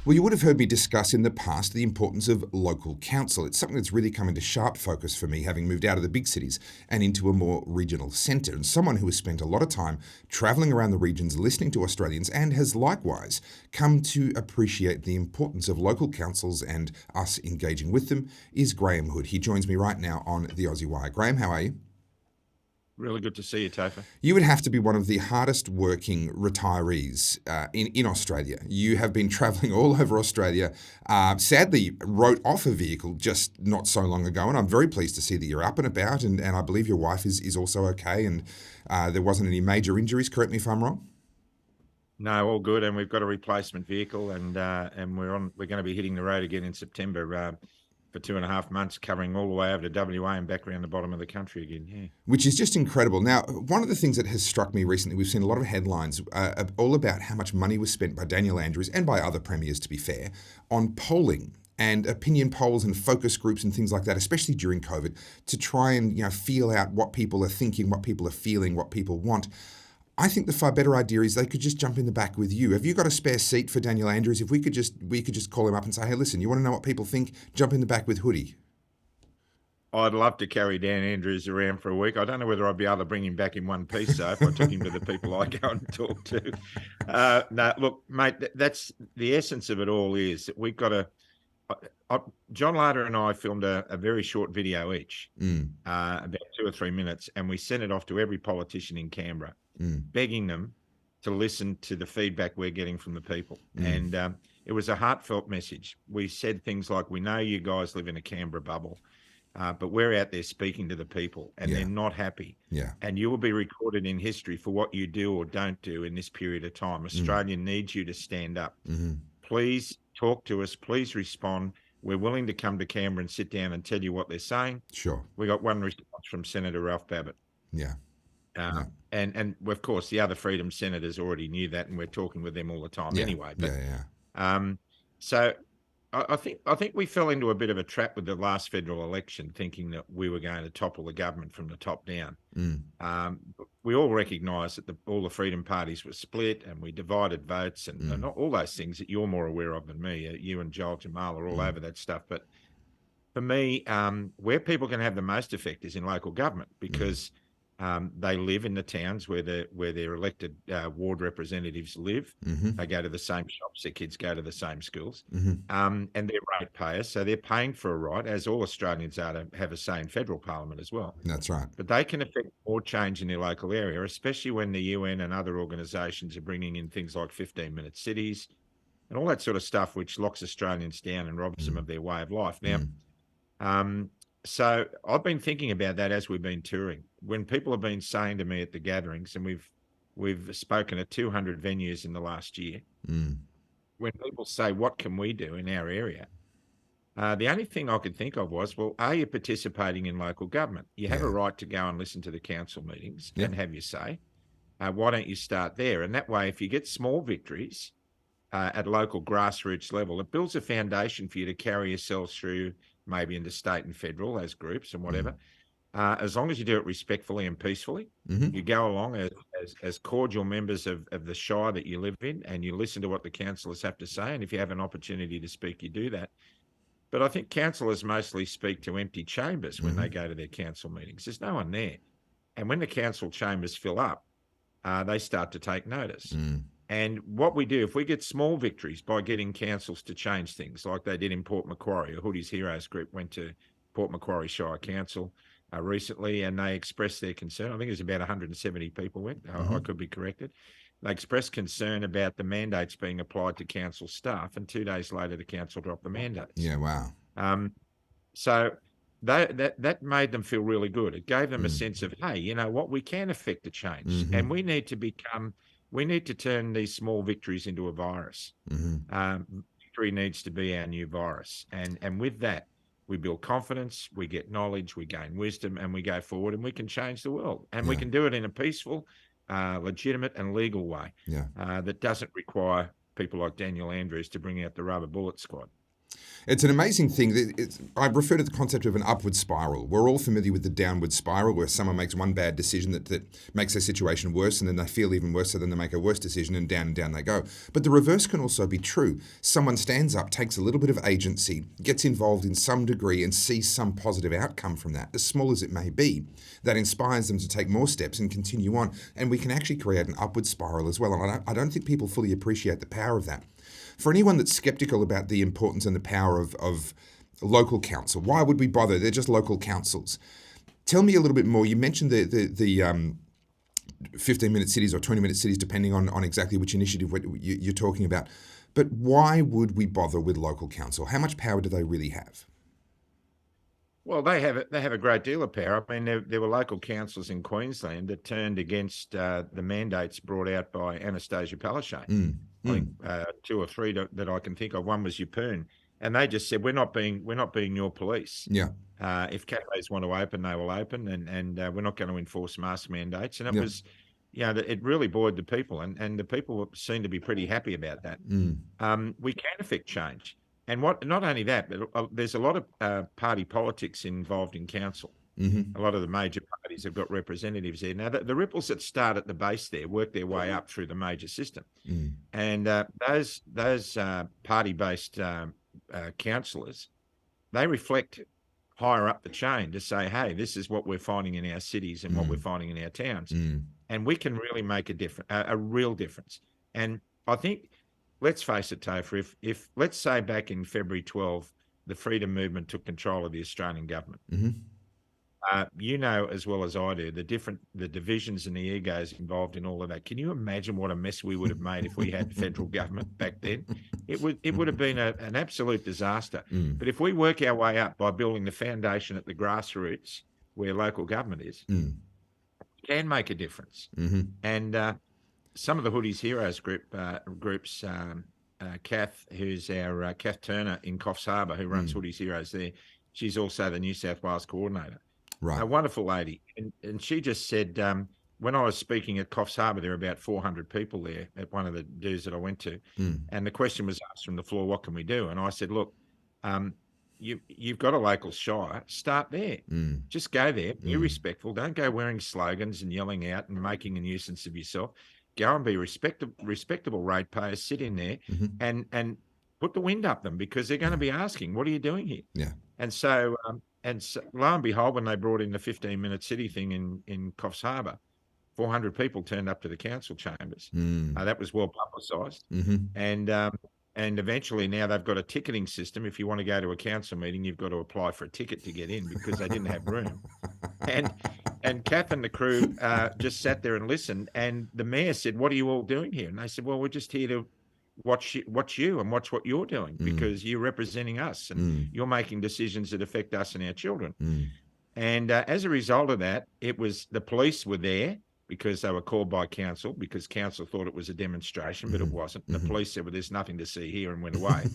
Well, you would have heard me discuss in the past the importance of local council. It's something that's really come into sharp focus for me, having moved out of the big cities and into a more regional centre. And someone who has spent a lot of time travelling around the regions listening to Australians and has likewise come to appreciate the importance of local councils and us engaging with them is Graham Hood. He joins me right now on the Aussie Wire. Graham, how are you? Really good to see you, Topher. You would have to be one of the hardest working retirees in Australia. You have been travelling all over Australia. Sadly, wrote off a vehicle just not so long ago, and I'm very pleased to see that you're up and about, and I believe your wife is also okay, and there wasn't any major injuries. Correct me if I'm wrong. No, all good, and we've got a replacement vehicle, and We're going to be hitting the road again in September for 2.5 months, covering all the way over to WA and back around the bottom of the country again. Yeah. Which is just incredible. Now, one of the things that has struck me recently, we've seen a lot of headlines all about how much money was spent by Daniel Andrews and by other premiers, to be fair, on polling and opinion polls and focus groups and things like that, especially during COVID, to try and feel out what people are thinking, what people are feeling, what people want. I think the far better idea is they could just jump in the back with you. Have you got a spare seat for Daniel Andrews? If we could just call him up and say, hey, listen, you want to know what people think? Jump in the back with Hoodie. I'd love to carry Dan Andrews around for a week. I don't know whether I'd be able to bring him back in one piece, though, if I took him to the people I go and talk to. No, look, mate, that's the essence of it all is that we've got to... John Larder and I filmed a very short video each, about 2 or 3 minutes, and we sent it off to every politician in Canberra, begging them to listen to the feedback we're getting from the people. And it was a heartfelt message. We said things like, we know you guys live in a Canberra bubble, but we're out there speaking to the people, and they're not happy. Yeah. And you will be recorded in history for what you do or don't do in this period of time. Australia needs you to stand up. Please talk to us. Please respond. We're willing to come to Canberra and sit down and tell you what they're saying. Sure. We got one response from Senator Ralph Babbitt. Yeah. And of course, the other Freedom senators already knew that, and we're talking with them all the time anyway. But, so I think we fell into a bit of a trap with the last federal election, thinking that we were going to topple the government from the top down. We all recognise that all the Freedom parties were split, and we divided votes, and all those things that you're more aware of than me. You and Joel Jamal are all over that stuff. But for me, where people can have the most effect is in local government, because they live in the towns where their elected ward representatives live. They go to the same shops, their kids go to the same schools, and they're ratepayers, so they're paying for a right, as all Australians are, to have a say in federal parliament as well. That's right. But they can affect more change in their local area, especially when the UN and other organisations are bringing in things like 15-minute cities and all that sort of stuff, which locks Australians down and robs them of their way of life. Now, so I've been thinking about that as we've been touring. When people have been saying to me at the gatherings, and we've spoken at 200 venues in the last year, when people say, what can we do in our area? The only thing I could think of was, well, are you participating in local government? You have a right to go and listen to the council meetings and have your say. Why don't you start there? And that way, if you get small victories at local grassroots level, it builds a foundation for you to carry yourselves through, maybe into state and federal as groups and whatever. As long as you do it respectfully and peacefully, you go along as cordial members of the shire that you live in, and you listen to what the councillors have to say. And if you have an opportunity to speak, you do that. But I think councillors mostly speak to empty chambers when they go to their council meetings. There's no one there. And when the council chambers fill up, they start to take notice. And what we do, if we get small victories by getting councils to change things, like they did in Port Macquarie, a Hoodies Heroes group went to Port Macquarie Shire Council recently, and they expressed their concern. I think it was about 170 people went. I could be corrected. They expressed concern about the mandates being applied to council staff, and 2 days later, the council dropped the mandates. Yeah, wow. So that made them feel really good. It gave them a sense of, hey, you know what, we can affect a change, and we need to turn these small victories into a virus. Victory needs to be our new virus. And with that, we build confidence, we get knowledge, we gain wisdom, and we go forward, and we can change the world. And we can do it in a peaceful, legitimate and legal way that doesn't require people like Daniel Andrews to bring out the rubber bullet squad. It's an amazing thing. I refer to the concept of an upward spiral. We're all familiar with the downward spiral, where someone makes one bad decision that makes their situation worse, and then they feel even worse, so then they make a worse decision, and down they go. But the reverse can also be true. Someone stands up, takes a little bit of agency, gets involved in some degree, and sees some positive outcome from that, as small as it may be, that inspires them to take more steps and continue on. And we can actually create an upward spiral as well. And I don't think people fully appreciate the power of that. For anyone that's skeptical about the importance and the power of local council, why would we bother? They're just local councils. Tell me a little bit more. You mentioned the 15-minute cities or 20-minute cities, depending on exactly which initiative you're talking about. But why would we bother with local council? How much power do they really have? Well, they have a great deal of power. I mean, there were local councils in Queensland that turned against the mandates brought out by Anastasia Palaszczuk. I think 2 or 3 that I can think of. One was Yeppoon, and they just said, we're not being your police. Yeah. If cafes want to open, they will open, and we're not going to enforce mask mandates. And it was, it really buoyed the people, and the people seem to be pretty happy about that. We can affect change. And not only that, but there's a lot of party politics involved in council. A lot of the major parties have got representatives there. Now, the ripples that start at the base there work their way up through the major system. And those party-based councillors, they reflect higher up the chain to say, hey, this is what we're finding in our cities and what we're finding in our towns. And we can really make a real difference. And I think, let's face it, Topher, if let's say back in February 12, the freedom movement took control of the Australian government, you know as well as I do the divisions and the egos involved in all of that. Can you imagine what a mess we would have made if we had federal government back then? It would have been an absolute disaster. But if we work our way up by building the foundation at the grassroots where local government is, it can make a difference. And some of the Hoodies Heroes groups, Kath, who's our Kath Turner in Coffs Harbour, who runs Hoodies Heroes there, she's also the New South Wales coordinator. Right. A wonderful lady. And she just said, when I was speaking at Coffs Harbour, there were about 400 people there at one of the dues that I went to. And the question was asked from the floor, what can we do? And I said, look, you've got a local shire, start there. Just go there, be respectful. Don't go wearing slogans and yelling out and making a nuisance of yourself. Go and be respectable ratepayers, sit in there and put the wind up them, because they're going to be asking, what are you doing here? Yeah. And so lo and behold, when they brought in the 15-minute city thing in Coffs Harbour, 400 people turned up to the council chambers. That was well publicised. And eventually now they've got a ticketing system. If you want to go to a council meeting, you've got to apply for a ticket to get in, because they didn't have room. And Kath and the crew just sat there and listened. And the mayor said, what are you all doing here? And they said, well, we're just here to watch you and watch what you're doing, because you're representing us and you're making decisions that affect us and our children. And as a result of that, it was the police were there because they were called by council, because council thought it was a demonstration, but it wasn't. And the police said, well, there's nothing to see here, and went away.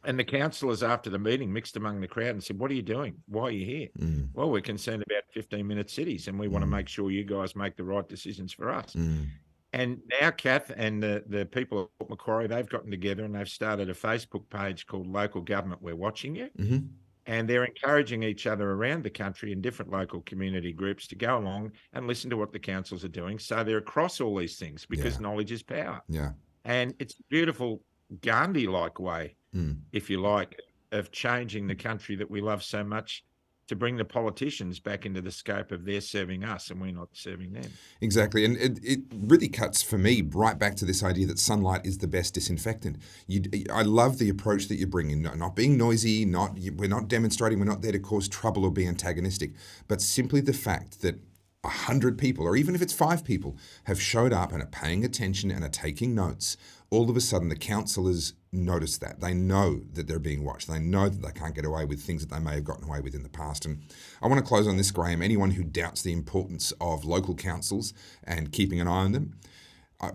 And the councillors after the meeting mixed among the crowd and said, what are you doing? Why are you here? Well, we're concerned about 15-minute cities, and we want to make sure you guys make the right decisions for us. And now Kath and the people at Macquarie, they've gotten together and they've started a Facebook page called Local Government We're Watching You. And they're encouraging each other around the country in different local community groups to go along and listen to what the councils are doing. So they're across all these things, because knowledge is power. And it's a beautiful Gandhi-like way, if you like, of changing the country that we love so much, to bring the politicians back into the scope of they're serving us and we're not serving them. Exactly. And it really cuts for me right back to this idea that sunlight is the best disinfectant. I love the approach that you bring in, not being noisy, we're not demonstrating, we're not there to cause trouble or be antagonistic, but simply the fact that 100 people, or even if it's 5 people, have showed up and are paying attention and are taking notes, all of a sudden the councillors notice that. They know that they're being watched. They know that they can't get away with things that they may have gotten away with in the past. And I want to close on this, Graham. Anyone who doubts the importance of local councils and keeping an eye on them,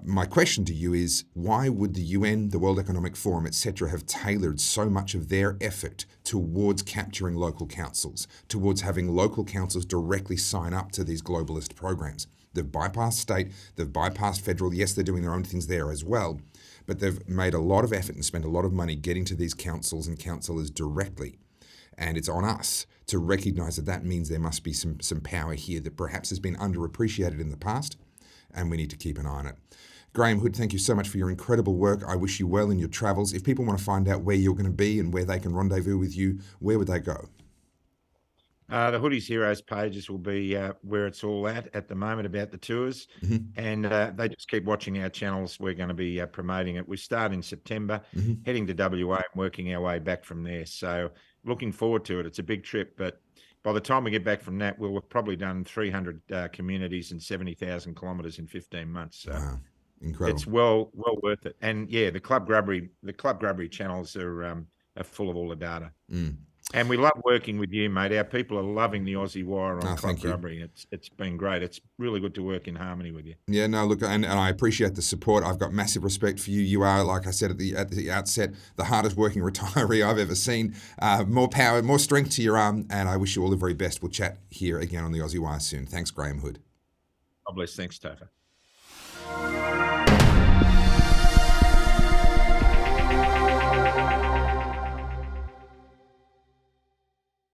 my question to you is, why would the UN, the World Economic Forum, etc., have tailored so much of their effort towards capturing local councils, towards having local councils directly sign up to these globalist programs? They've bypassed state, they've bypassed federal. Yes, they're doing their own things there as well. but they've made a lot of effort and spent a lot of money getting to these councils and councillors directly. And it's on us to recognise that that means there must be some power here that perhaps has been underappreciated in the past, and we need to keep an eye on it. Graham Hood, thank you so much for your incredible work. I wish you well in your travels. If people want to find out where you're going to be and where they can rendezvous with you, where would they go? The Hoodies Heroes pages will be where it's all at the moment about the tours. And they just keep watching our channels. We're going to be promoting it. We start in September, heading to WA and working our way back from there. So looking forward to it. It's a big trip, but by the time we get back from that, we'll have probably done 300 communities and 70,000 kilometres in 15 months. So Wow. Incredible. it's well worth it. And yeah, the Club Grubbery channels are full of all the data. And we love working with you, mate. Our people are loving the Aussie Wire on Club Grubbery. It's been great. It's really good to work in harmony with you. Yeah, no, look, and I appreciate the support. I've got massive respect for you. You are, like I said at the outset, the hardest working retiree I've ever seen. More power, more strength to your arm, and I wish you all the very best. We'll chat here again on the Aussie Wire soon. Thanks, Graham Hood. God bless. Thanks, Topher.